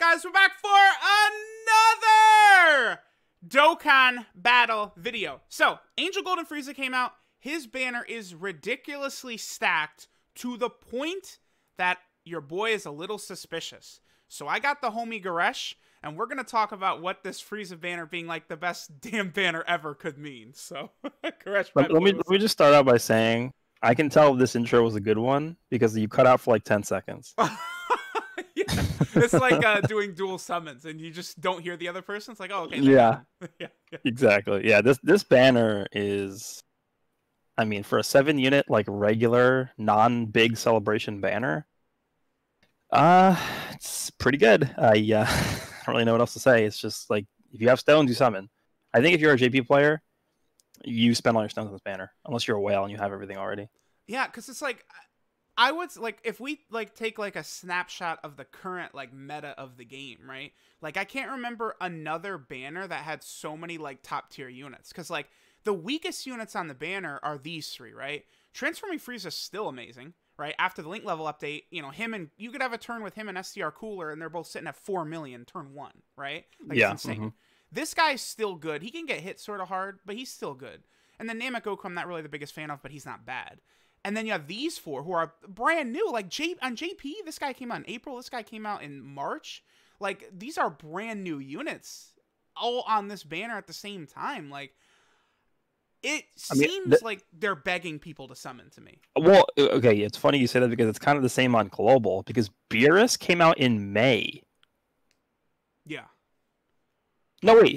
guys? We're back for another Dokkan battle video. So, Angel Golden Frieza came out. His banner is ridiculously stacked to the point that your boy is a little suspicious. So I got the homie Goresh, and we're going to talk about what this Frieza banner being like the best damn banner ever could mean. So, Goresh, let me just start out by saying, I can tell this intro was a good one because you cut out for like 10 seconds. Yeah. It's like doing dual summons and you just don't hear the other person. It's like, oh, okay. Yeah. Yeah. Exactly. Yeah, this banner is, I mean, for a 7-unit, like regular, non-big celebration banner, it's pretty good. I don't really know what else to say. It's just like, if you have stones, you summon. I think if you're a JP player, you spend all your stones on this banner, unless you're a whale and you have everything already. Yeah, because it's like, I would, like, if we, like, take, like, a snapshot of the current, like, meta of the game, right? Like, I can't remember another banner that had so many, like, top-tier units. Because, like, the weakest units on the banner are these three, right? Transforming Frieza's still amazing, right? After the Link level update, you know, you could have a turn with him and STR Cooler, and they're both sitting at 4 million turn 1, right? Like, Yeah. it's insane. Mm-hmm. This guy's still good. He can get hit sort of hard, but he's still good. And then Namek Goku, I'm not really the biggest fan of, but he's not bad. And then you have these four who are brand new. Like on JP, this guy came out in April. This guy came out in March. Like, these are brand new units all on this banner at the same time. Like, it seems like they're begging people to summon to me. Well, okay, it's funny you say that because it's kind of the same on Global, because Beerus came out in May. Yeah. No, wait,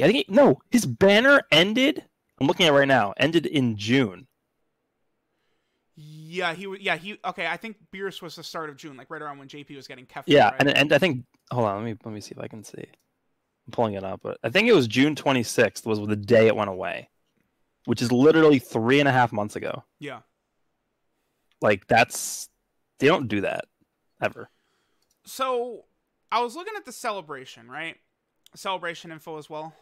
his banner ended, I'm looking at it right now, ended in June. Yeah, okay, I think Beerus was the start of June, like right around when JP was getting Kefla. Yeah, right? and I think, hold on, let me see if I can see. I'm pulling it up, but I think it was June 26th was the day it went away, which is literally 3.5 months ago. Yeah. Like, they don't do that, ever. So, I was looking at the celebration, right? Celebration info as well.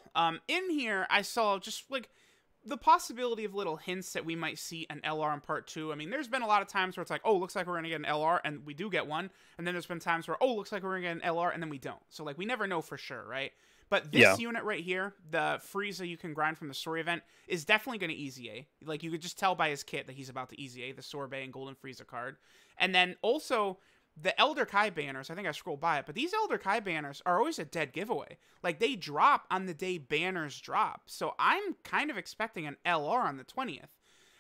In here, I saw just, like, the possibility of little hints that we might see an LR in part 2. I mean, there's been a lot of times where it's like, oh, looks like we're going to get an LR, and we do get one. And then there's been times where, oh, looks like we're going to get an LR, and then we don't. So, like, we never know for sure, right? But this unit right here, the Frieza you can grind from the story event, is definitely going to easy A. Like, you could just tell by his kit that he's about to easy A, the Sorbet and Golden Frieza card. And then also, the Elder Kai banners, I think I scrolled by it, but these Elder Kai banners are always a dead giveaway. Like, they drop on the day banners drop. So I'm kind of expecting an LR on the 20th.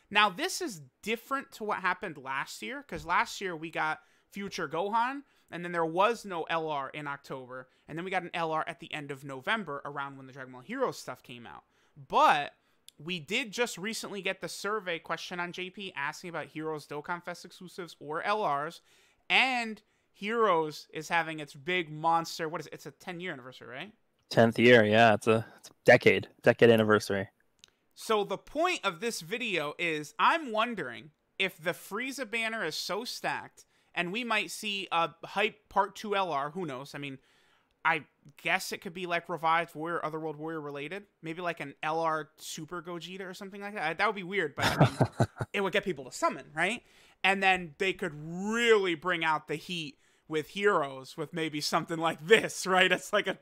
Now, this is different to what happened last year, because last year we got Future Gohan, and then there was no LR in October, and then we got an LR at the end of November, around when the Dragon Ball Heroes stuff came out. But we did just recently get the survey question on JP asking about Heroes Dokkan Fest exclusives or LRs, and Heroes is having its big monster, what is it? It's a 10-year anniversary, right? 10th year, yeah. It's a decade anniversary. So the point of this video is I'm wondering if the Frieza banner is so stacked and we might see a hype part 2 LR. Who knows? I mean, I guess it could be like Revived Warrior, Otherworld Warrior related. Maybe like an LR Super Gogeta or something like that. That would be weird, but I mean, it would get people to summon, right? And then they could really bring out the heat with Heroes with maybe something like this, right? It's like a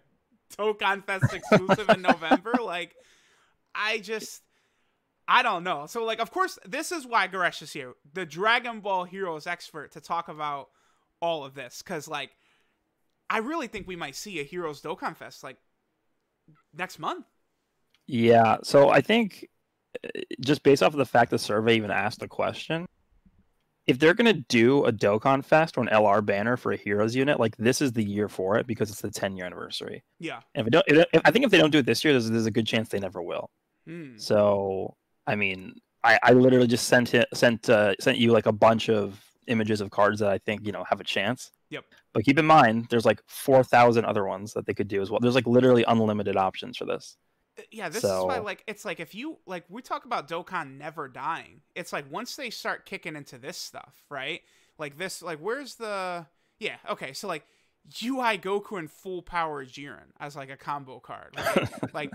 Dokkan Fest exclusive in November. Like, I don't know. So, like, of course, this is why Goresh is here, the Dragon Ball Heroes expert, to talk about all of this. Because, like, I really think we might see a Heroes Dokkan Fest, like, next month. Yeah, so I think, just based off of the fact the survey even asked the question, if they're going to do a Dokkan Fest or an LR banner for a Heroes unit, like, this is the year for it because it's the 10-year anniversary. Yeah. And I think if they don't do it this year, there's a good chance they never will. So, I mean, I literally just sent you like a bunch of images of cards that I think, you know, have a chance. Yep. But keep in mind, there's like 4,000 other ones that they could do as well. There's like literally unlimited options for this. Yeah, this is why, like, it's like if you, like, we talk about Dokkan never dying. It's like once they start kicking into this stuff, right? Like this, like, where's the, yeah, okay, so like UI Goku and Full Power Jiren as like a combo card, right? Like,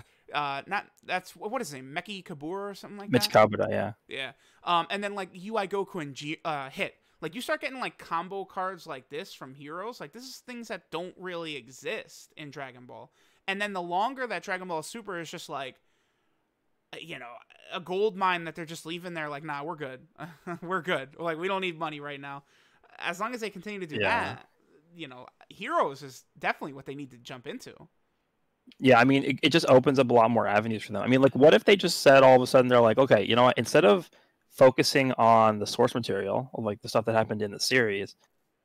what is his name? Meki Kabura or something like that? Mitch Kabuta, yeah. Yeah. And then like UI Goku and Hit. Like, you start getting, like, combo cards like this from Heroes. Like, this is things that don't really exist in Dragon Ball. And then the longer that Dragon Ball Super is just, like, you know, a gold mine that they're just leaving there, like, nah, we're good. We're good. Like, we don't need money right now. As long as they continue to do that, you know, Heroes is definitely what they need to jump into. Yeah, I mean, it just opens up a lot more avenues for them. I mean, like, what if they just said all of a sudden they're like, okay, you know what, instead of focusing on the source material, like the stuff that happened in the series,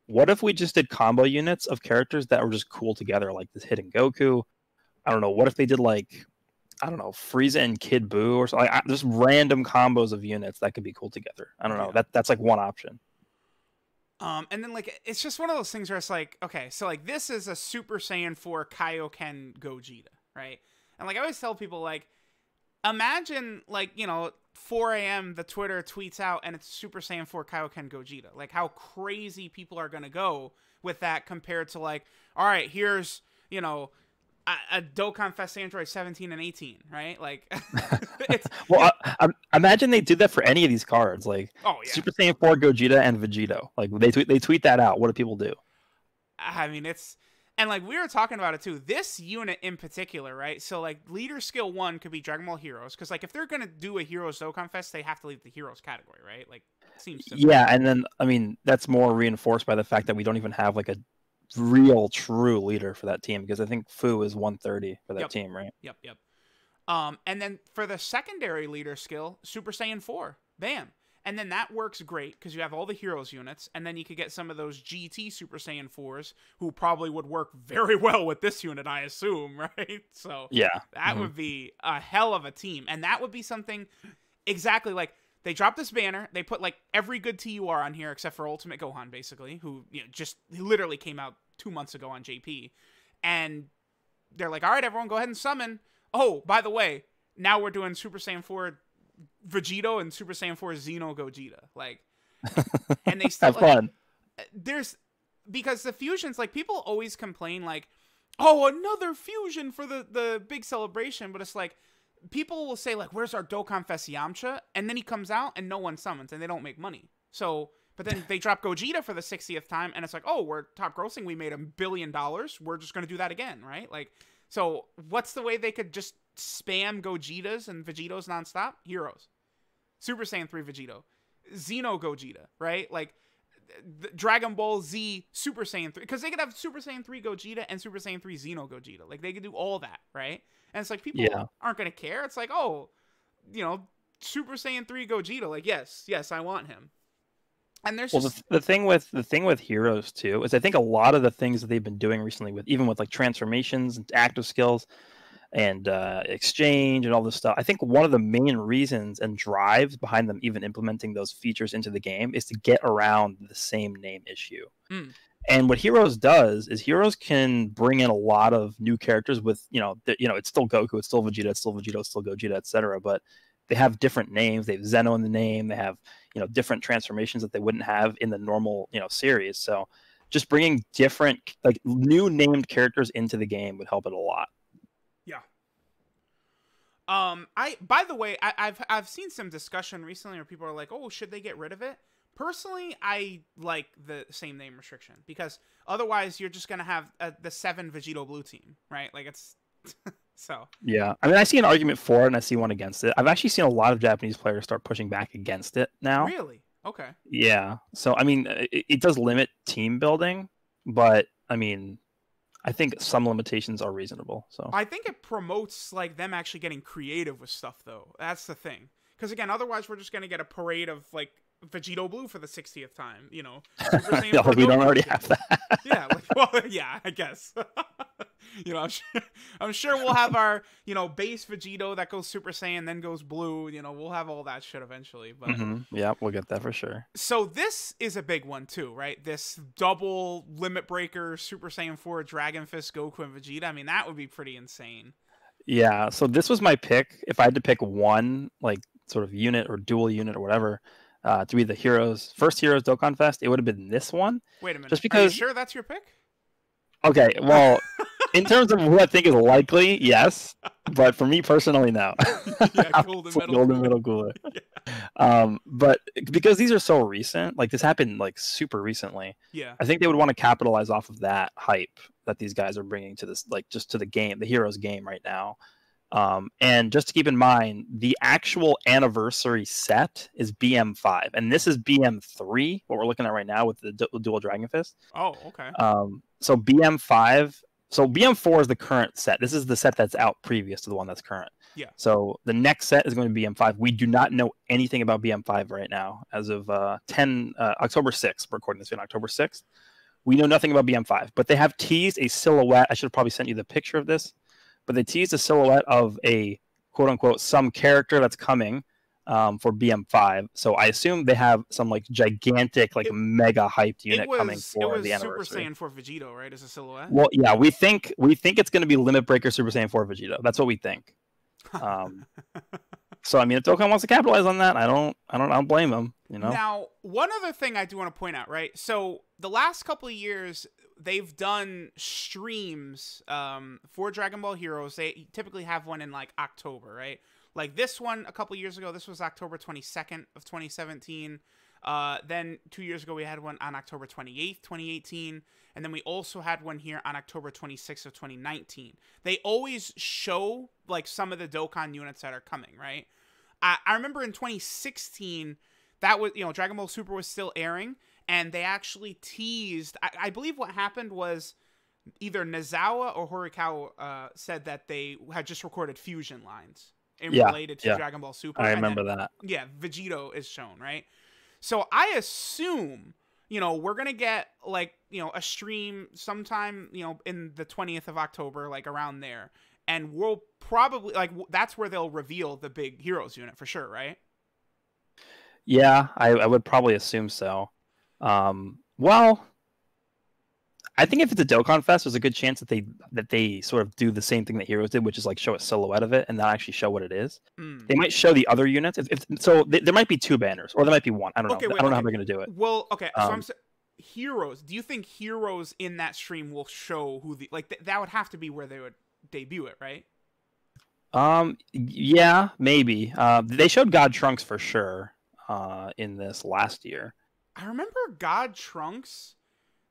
what if we just did combo units of characters that were just cool together, like this Hidden Goku? I don't know. What if they did, like, I don't know, Frieza and Kid Buu or something? Like, just random combos of units that could be cool together. I don't know. That's like one option. And then, like, it's just one of those things where it's like, okay, so, like, this is a Super Saiyan 4 Kaioken Gogeta, right? And, like, I always tell people, like, imagine, like, you know, 4 a.m. the Twitter tweets out and it's Super Saiyan 4 Kaioken Gogeta. Like, how crazy people are going to go with that compared to, like, all right, here's, you know, a Dokkan Fest Android 17 and 18, right? Like, it's... Well, I imagine they did that for any of these cards. Like, oh, yeah. Super Saiyan 4 Gogeta and Vegito. Like, they tweet that out. What do people do? I mean, it's... And, like, we were talking about it, too. This unit in particular, right? So, like, Leader Skill 1 could be Dragon Ball Heroes. Because, like, if they're going to do a Heroes Dokkan Fest, they have to leave the Heroes category, right? Like, seems simple. Yeah, and then, I mean, that's more reinforced by the fact that we don't even have, like, a real, true leader for that team. Because I think Fu is 130 for that team, right? Yep. And then for the secondary Leader Skill, Super Saiyan 4. Bam. And then that works great because you have all the Heroes units, and then you could get some of those GT Super Saiyan 4s who probably would work very well with this unit, I assume, right? So yeah, that would be a hell of a team. And that would be something exactly like they dropped this banner. They put like every good TUR on here except for Ultimate Gohan, basically, who just literally came out 2 months ago on JP. And they're like, all right, everyone, go ahead and summon. Oh, by the way, now we're doing Super Saiyan 4 Vegito and Super Saiyan 4 Xeno Gogeta, like, and they still have fun. There's because the fusions, like, people always complain, like, oh, another fusion for the big celebration, but it's like people will say, like, where's our Dokkan Fest Yamcha, and then he comes out and no one summons and they don't make money. So, but then they drop Gogeta for the 60th time, and it's like, oh, we're top grossing, we made $1 billion, we're just gonna do that again, right? Like, so what's the way they could just spam Gogetas and Vegetos nonstop? Heroes. Super Saiyan 3 Vegito. Xeno Gogeta, right? Like, Dragon Ball Z Super Saiyan 3. Because they could have Super Saiyan 3 Gogeta and Super Saiyan 3 Xeno Gogeta. Like, they could do all that, right? And it's like, people aren't going to care. It's like, oh, you know, Super Saiyan 3 Gogeta. Like, yes, I want him. And there's just... the thing with Heroes too is I think a lot of the things that they've been doing recently with even with like transformations and active skills and exchange and all this stuff, I think one of the main reasons and drives behind them even implementing those features into the game is to get around the same name issue. And what Heroes does is Heroes can bring in a lot of new characters with it's still Goku, it's still Vegeta, it's still Vegito, it's still Gogeta, etc. But they have different names. They have Zeno in the name. They have different transformations that they wouldn't have in the normal series. So just bringing different like new named characters into the game would help it a lot. Yeah. By the way, I've seen some discussion recently where people are like, oh, should they get rid of it? Personally, I like the same name restriction because otherwise you're just gonna have the 7 Vegito Blue team, right? Like it's so. Yeah, I mean, I see an argument for it and I see one against it. I've actually seen a lot of Japanese players start pushing back against it now. Really? Okay. Yeah. So I mean, it does limit team building, but I mean, I think some limitations are reasonable. So I think it promotes like them actually getting creative with stuff, though. That's the thing. Because again, otherwise we're just gonna get a parade of like Vegito Blue for the 60th time. Super yeah, we don't already have that. Yeah. Like, well, yeah, I guess. I'm sure we'll have our base Vegito that goes Super Saiyan, then goes blue. We'll have all that shit eventually. But yeah, we'll get that for sure. So this is a big one too, right? This double limit breaker Super Saiyan 4 Dragon Fist Goku and Vegeta. I mean, that would be pretty insane. Yeah. So this was my pick. If I had to pick one, like sort of unit or dual unit or whatever, to be the first Heroes Dokkan Fest, it would have been this one. Wait a minute. Just because. Are you sure that's your pick? Okay. Well. In terms of who I think is likely, yes. But for me personally, no. Yeah, Golden Metal Cooler. But because these are so recent, like this happened like super recently, Yeah. I think they would want to capitalize off of that hype that these guys are bringing to this, like just to the game, the Heroes game right now. And just to keep in mind, the actual anniversary set is BM5, and this is BM3, what we're looking at right now with the dual Dragon Fist. Oh, okay. So BM5, so BM4 is the current set. This is the set that's out previous to the one that's current. Yeah. So the next set is going to be BM5. We do not know anything about BM5 right now. As of October 6th, we're recording this on October 6th. We know nothing about BM5, but they have teased a silhouette. I should have probably sent you the picture of this, but they teased a silhouette of a quote unquote some character that's coming for BM5. So I assume they have some like gigantic, like mega hyped unit coming for the anniversary. Super Saiyan 4 Vegito, right? As a silhouette. Well, yeah, we think it's going to be Limit Breaker Super Saiyan 4 Vegito. That's what we think. So I mean, if Dokkan wants to capitalize on that, I don't blame them. You know. Now, one other thing I do want to point out, right? So the last couple of years, they've done streams for Dragon Ball Heroes. They typically have one in like October, right? Like this one a couple years ago, this was October 22nd of 2017. Then 2 years ago, we had one on October 28th, 2018. And then we also had one here on October 26th of 2019. They always show like some of the Dokkan units that are coming, right? I remember in 2016, that was, Dragon Ball Super was still airing, and they actually teased, I believe what happened was either Nozawa or Horikawa said that they had just recorded fusion lines related to Dragon Ball Super. I remember that. Yeah, Vegito is shown, right? So I assume, we're going to get like, a stream sometime, in the 20th of October, like around there. And we'll probably, like, that's where they'll reveal the big Heroes unit for sure, right? Yeah, I would probably assume so. Well, I think if it's a Dokkan Fest, there's a good chance that they sort of do the same thing that Heroes did, which is like show a silhouette of it and not actually show what it is. They might show the other units. There might be two banners, or there might be one. I don't know. I don't know how they're going to do it. Well, okay. So I'm saying Heroes. Do you think Heroes in that stream will show who the that would have to be where they would debut it, right? Yeah, maybe. They showed God Trunks for sure in this last year. I remember God Trunks.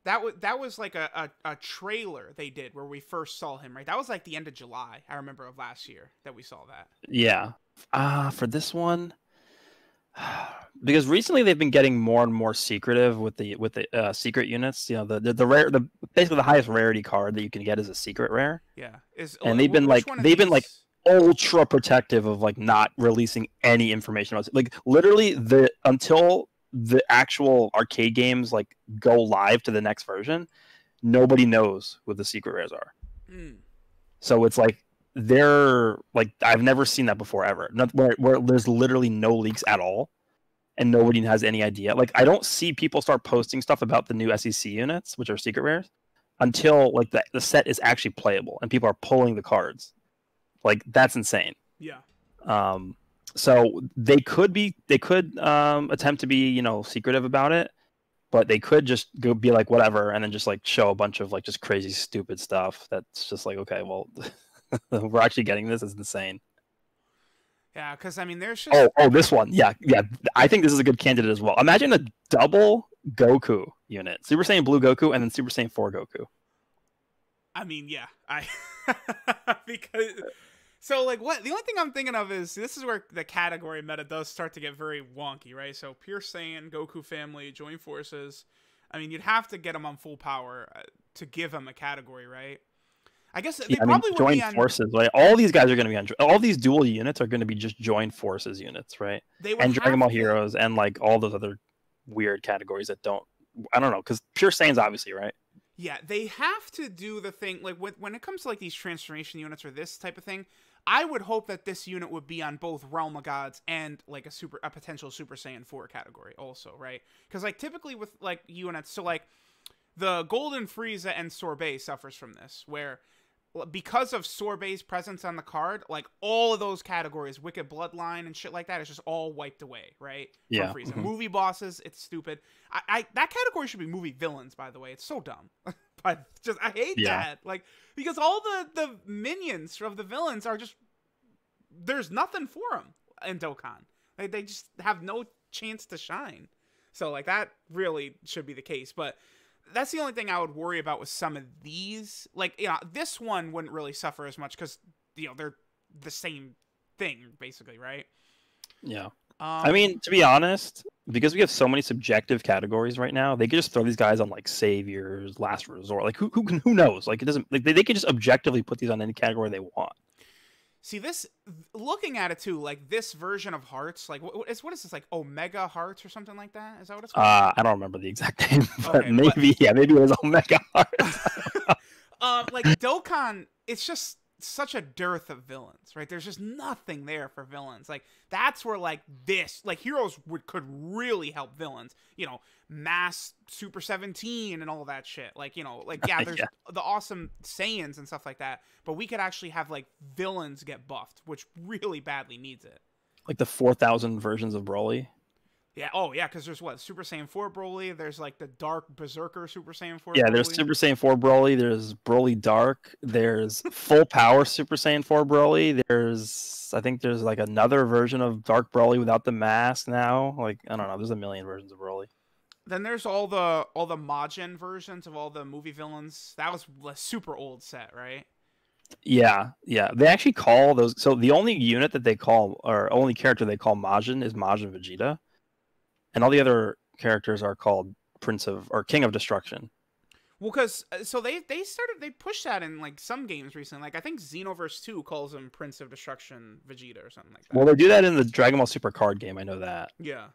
That was like a trailer they did where we first saw him, right? That was like the end of July, I remember, of last year that we saw that. Yeah. For this one, because recently they've been getting more and more secretive with the secret units. The rare, basically the highest rarity card that you can get is a secret rare. Yeah. And they've been like ultra protective of like not releasing any information about it. Like literally until the actual arcade games like go live to the next version, nobody knows what the secret rares are. So it's like they're like, I've never seen that before ever. Where there's literally no leaks at all and nobody has any idea. Like I don't see people start posting stuff about the new SEC units, which are secret rares, until like the set is actually playable and people are pulling the cards. Like that's insane. Yeah. So they could attempt to be, secretive about it, but they could just go be like whatever, and then just like show a bunch of like just crazy stupid stuff. That's just like, okay, well, we're actually getting this. It's insane. Yeah, because I mean, there's just this one, yeah. I think this is a good candidate as well. Imagine a double Goku unit: Super Saiyan Blue Goku and then Super Saiyan 4 Goku. I mean, yeah, because. So, like, the only thing I'm thinking of is, this is where the category meta does start to get very wonky, right? So, Pure Saiyan, Goku family, join forces. I mean, you'd have to get them on full power to give them a category, right? I guess they probably would be on... forces, right? All these guys are going to be on... All these dual units are going to be just join forces units, right? And Dragon Ball Heroes and, like, all those other weird categories that don't... I don't know, because Pure Saiyan's obviously, right? Yeah, they have to do the thing, like, when it comes to, like, these transformation units or this type of thing, I would hope that this unit would be on both Realm of Gods and, like, a potential Super Saiyan 4 category also, right? Because, like, typically with, like, units, so, like, the Golden Frieza and Sorbet suffers from this, where because of Sorbet's presence on the card, like, all of those categories, Wicked Bloodline and shit like that, is just all wiped away, right? Yeah. From Frieza. Movie bosses, it's stupid. That category should be movie villains, by the way. It's so dumb. But just, I hate that. Like, because all the minions of the villains are just, there's nothing for them in Dokkan. They just have no chance to shine. So like that really should be the case. But that's the only thing I would worry about with some of these. Like, this one wouldn't really suffer as much because, they're the same thing, basically, right? Yeah. I mean, to be honest, because we have so many subjective categories right now, they could just throw these guys on like saviors, last resort. Like who knows? Like it doesn't like they could just objectively put these on any category they want. See, this, looking at it too, like this version of Hearts, like what is this, like Omega Hearts or something like that? Is that what it's called? I don't remember the exact name, but Okay, maybe maybe it was Omega Hearts. Like Dokkan, it's just such a dearth of villains, right? There's just nothing there for villains. Like that's where like this, like Heroes could really help villains. Mass Super 17 and all that shit. Like there's the awesome Saiyans and stuff like that, but we could actually have like villains get buffed, which really badly needs it. Like the 4,000 versions of Broly. Yeah. Oh, yeah. Because there's Super Saiyan 4 Broly. There's like the Dark Berserker Super Saiyan 4. Yeah, Broly. there's Super Saiyan 4 Broly. There's Broly Dark. There's Full Power Super Saiyan 4 Broly. I think there's like another version of Dark Broly without the mask now. Like I don't know. There's a million versions of Broly. Then there's all the Majin versions of all the movie villains. That was a super old set, right? Yeah. They actually call those. So the only unit that they call, or only character they call Majin is Majin Vegeta. And all the other characters are called King of Destruction. Well, because so they pushed that in like some games recently. Like I think Xenoverse 2 calls him Prince of Destruction Vegeta or something like that. Well, they do that in the Dragon Ball Super card game. I know that. Yeah.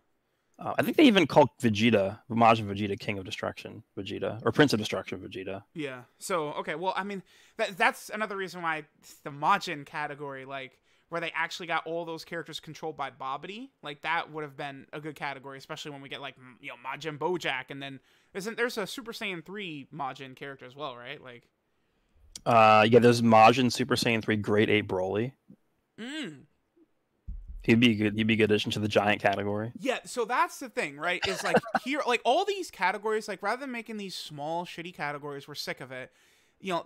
I think they even call Majin Vegeta King of Destruction Vegeta or Prince of Destruction Vegeta. Yeah. So okay. Well, I mean that's another reason why the Majin category, like, where they actually got all those characters controlled by Babidi, like that would have been a good category, especially when we get like Majin Bojack, and then there's a Super Saiyan 3 Majin character as well, right? Like, there's Majin Super Saiyan 3 Great Ape Broly. He'd be a good addition to the giant category. Yeah, so that's the thing, right? Is like here, like all these categories, like rather than making these small shitty categories, we're sick of it.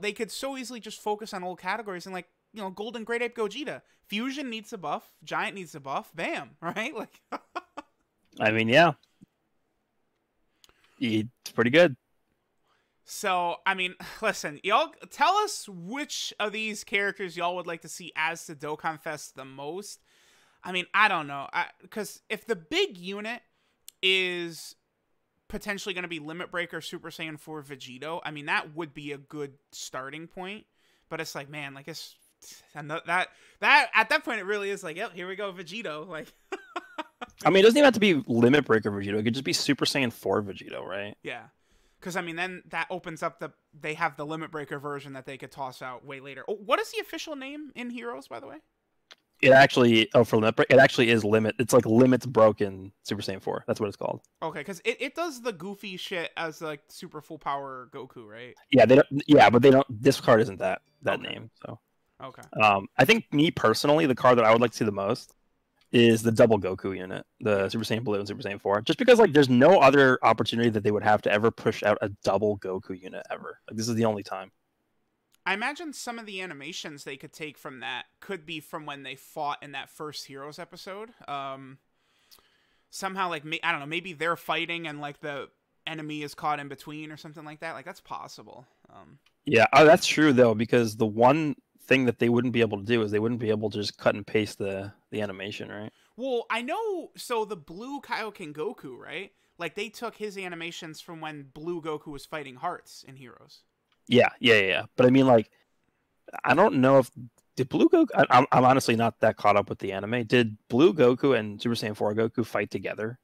They could so easily just focus on old categories and like. Golden Great Ape Gogeta. Fusion needs a buff. Giant needs a buff. Bam. Right? Like. I mean, yeah. It's pretty good. So, I mean, listen, y'all tell us which of these characters y'all would like to see as the Dokkan Fest the most. I mean, I don't know. Because if the big unit is potentially going to be Limit Breaker Super Saiyan 4 Vegito, I mean, that would be a good starting point. But it's like, man, like it's. And that at that point it really is like, yep, here we go, Vegito. Like, I mean, it doesn't even have to be Limit Breaker Vegito. It could just be Super Saiyan 4 Vegito, right? Yeah, because I mean, then that opens up they have the Limit Breaker version that they could toss out way later. Oh, what is the official name in Heroes, by the way? It actually for Limit Break, it actually is Limit. It's like Limit's Broken Super Saiyan 4. That's what it's called. Okay, because it does the goofy shit as like super full power Goku, right? Yeah, they don't. Yeah, but they don't. This card isn't that okay. name, so. Okay. I think me personally, the card that I would like to see the most is the double Goku unit, the Super Saiyan Blue and Super Saiyan 4. Just because like there's no other opportunity that they would have to ever push out a double Goku unit ever. Like this is the only time. I imagine some of the animations they could take from that could be from when they fought in that first Heroes episode. Somehow like I don't know, maybe they're fighting and like the enemy is caught in between or something like that. Like that's possible. Yeah, that's true though, because the one thing that they wouldn't be able to do is they wouldn't be able to just cut and paste the animation, right? Well, I know. So the Blue Kaioken Goku, right? Like they took his animations from when Blue Goku was fighting Hearts in Heroes. Yeah. But I mean, like, I don't know if did Blue Goku. I'm honestly not that caught up with the anime. Did Blue Goku and Super Saiyan 4 Goku fight together?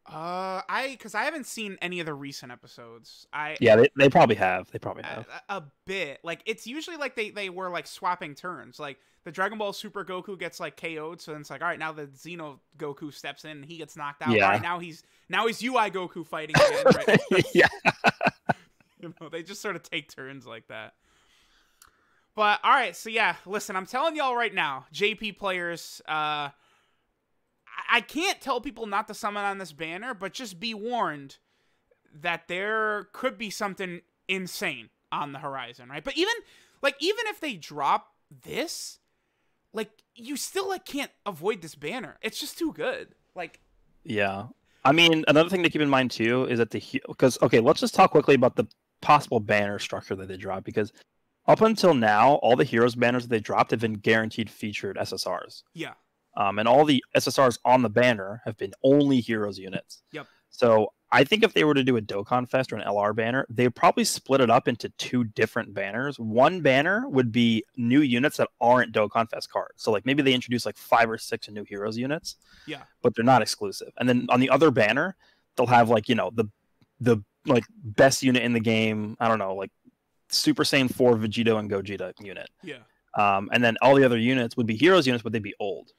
Because I haven't seen any of the recent episodes. They probably have. They probably have a bit. Like it's usually like they were like swapping turns. Like the Dragon Ball Super Goku gets like KO'd, so then it's like, all right, now the Xeno Goku steps in and he gets knocked out. Yeah. All right, now he's UI Goku fighting again. Right? Yeah. They just sort of take turns like that. But all right, so yeah, listen, I'm telling y'all right now, JP players, I can't tell people not to summon on this banner, but just be warned that there could be something insane on the horizon, right? But even if they drop this, like you still like can't avoid this banner. It's just too good. Like, Yeah. I mean, another thing to keep in mind too is that because okay, let's just talk quickly about the possible banner structure that they drop, because up until now, all the heroes banners that they dropped have been guaranteed featured SSRs. yeah. And all the SSRs on the banner have been only heroes units. Yep. So I think if they were to do a Dokkan Fest or an LR banner, they'd probably split it up into two different banners. One banner would be new units that aren't Dokkan Fest cards. So like maybe they introduce like 5 or 6 new heroes units. Yeah. But they're not exclusive. And then on the other banner, they'll have like, the like best unit in the game, I don't know, like Super Saiyan 4 Vegito and Gogeta unit. Yeah. And then all the other units would be heroes units, but they'd be old.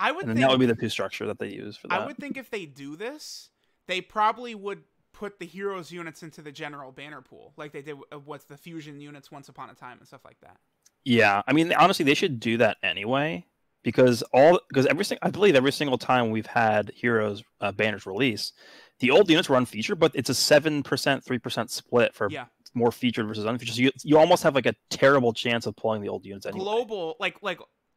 I would And then think that would be the two structure that they use for that. I would think if they do this, they probably would put the heroes units into the general banner pool, like they did with the fusion units once upon a time and stuff like that. Yeah, I mean, honestly, they should do that anyway, because I believe every single time we've had heroes banners release, the old units were unfeatured, but it's a 7%, 3% split for more featured versus unfeatured. So you almost have like a terrible chance of pulling the old units anyway. Global, like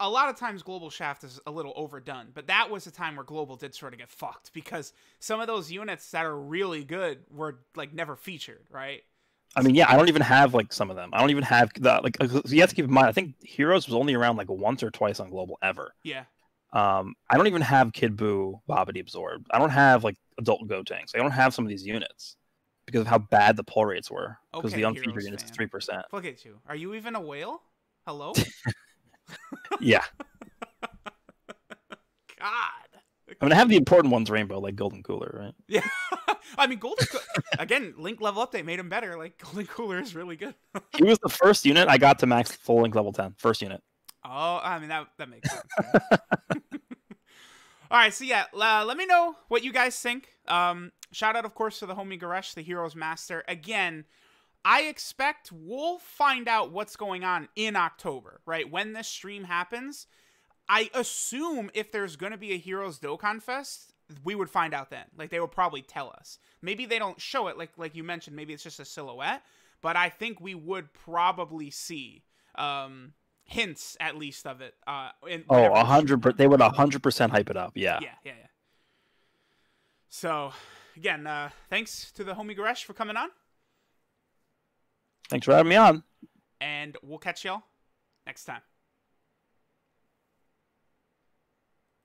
a lot of times Global Shaft is a little overdone, but that was a time where Global did sort of get fucked because some of those units that are really good were like never featured, right? I mean, yeah, I don't even have like some of them. I don't even have you have to keep in mind, I think Heroes was only around like once or twice on Global ever. Yeah. I don't even have Kid Buu, Babidi Absorbed. I don't have like Adult Gotenks. I don't have some of these units because of how bad the pull rates were. Because the unfeatured units is 3%. Look at you. Are you even a whale? Hello? Yeah. God. I mean, I have the important ones, Rainbow, like Golden Cooler, right? Yeah. I mean, again, Link level update made him better. Like, Golden Cooler is really good. He was the first unit I got to max full Link level 10. First unit. Oh, I mean, that makes sense. All right, so yeah, let me know what you guys think. Shout out, of course, to the homie Goresh, the Heroes Master. Again, I expect we'll find out what's going on in October, right? When this stream happens, I assume if there's going to be a Heroes Dokkan Fest, we would find out then. Like, they would probably tell us. Maybe they don't show it, like you mentioned. Maybe it's just a silhouette. But I think we would probably see hints, at least, of it. 100%. They would 100% hype it up, yeah. Yeah. So, again, thanks to the homie Goresh for coming on. Thanks for having me on. And we'll catch y'all next time.